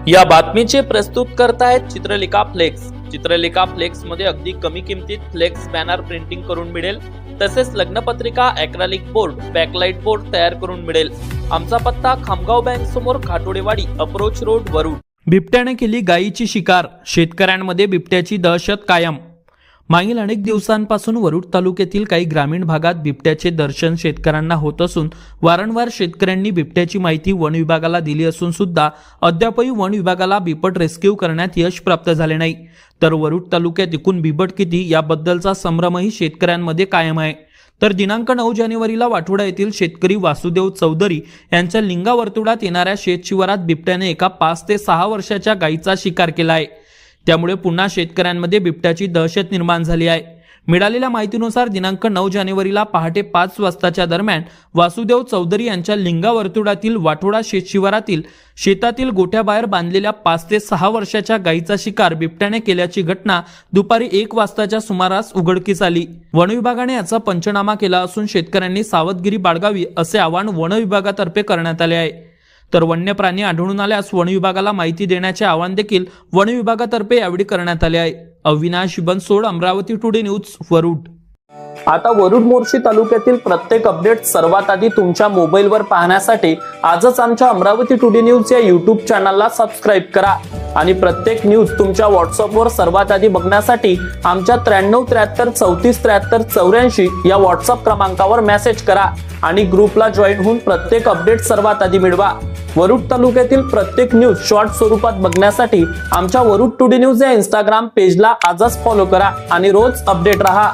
या बातमीचे प्रस्तुत करतायत चित्रलेखा फ्लेक्स। चित्रलेखा फ्लेक्स मध्ये अगदी कमी किमतीत फ्लेक्स बॅनर प्रिंटिंग करून मिळेल, तसेच लग्नपत्रिका, ॲक्रेलिक बोर्ड, बॅकलाइट बोर्ड तयार करून मिळेल। आमचा पत्ता खामगाव बँक समोर, घाटोडेवाडी, अप्रोच रोड, वरुड। बिबट्याने केली गायीची शिकार, शेतकऱ्यांमध्ये बिबट्याची दहशत कायम। मागील अनेक दिवसांपासून वरुड तालुक्यातील काही ग्रामीण भागात बिबट्याचे दर्शन शेतकऱ्यांना होत असून वारंवार शेतकऱ्यांनी बिबट्याची माहिती वन विभागाला दिली असून सुद्धा अद्यापही वन विभागाला बिबट रेस्क्यू करण्यात यश प्राप्त झाले नाही। तर वरुड तालुक्यात एकूण बिबट किती याबद्दलचा संभ्रमही शेतकऱ्यांमध्ये कायम आहे। तर दिनांक 9 जानेवारीला वाठोडा येथील शेतकरी वासुदेव चौधरी यांच्या लिंगा वर्तुळात येणाऱ्या शेतशिवारात बिबट्याने एका 5 ते 6 वर्षाच्या गायीचा शिकार केला आहे। त्यामुळे पुन्हा शेतकऱ्यांमध्ये बिबट्याची दहशत निर्माण झाली आहे। मिळालेल्या माहितीनुसार दिनांक 9 जानेवारीला पहाटे 5 वाजताच्या दरम्यान वासुदेव चौधरी यांच्या लिंगा वर्तुळातील वाठोडा शेतशिवारातील शेतातील गोठ्याबाहेर बांधलेल्या 5 ते 6 वर्षाच्या गायीचा शिकार बिबट्याने केल्याची घटना दुपारी 1 वाजताच्या सुमारास उघडकीस आली। वन विभागाने याचा पंचनामा केला असून शेतकऱ्यांनी सावधगिरी बाळगावी असे आवाहन वन विभागातर्फे करण्यात आले आहे। तर वन्य प्राणी आढळून आल्यास वन विभागाला माहिती देण्याचे आवाहन देखील वन विभागातर्फे यावेळी करण्यात आले आहे। Avinash Bansod, Amravati today news, Warud. आता वरुड मोर्शी तालुक्यातील प्रत्येक अपडेट सर्वात आधी तुमच्या मोबाईलवर पाहण्यासाठी आजच आमच्या अमरावती टुडे न्यूज या युट्यूब चॅनलला सबस्क्राईब करा आणि प्रत्येक न्यूज तुमच्या व्हॉट्सअपवर सर्वात आधी बघण्यासाठी आमच्या 93 73 34 73 84 या व्हॉट्सअप क्रमांकावर मेसेज करा आणि ग्रुपला जॉईन होऊन प्रत्येक अपडेट सर्वात आधी मिळवा। वरुड तालुक्यातील प्रत्येक न्यूज शॉर्ट स्वरूपात बघण्यासाठी आमच्या वरुड टुडे न्यूज या इंस्टाग्राम पेजला आजच फॉलो करा आणि रोज अपडेट रहा।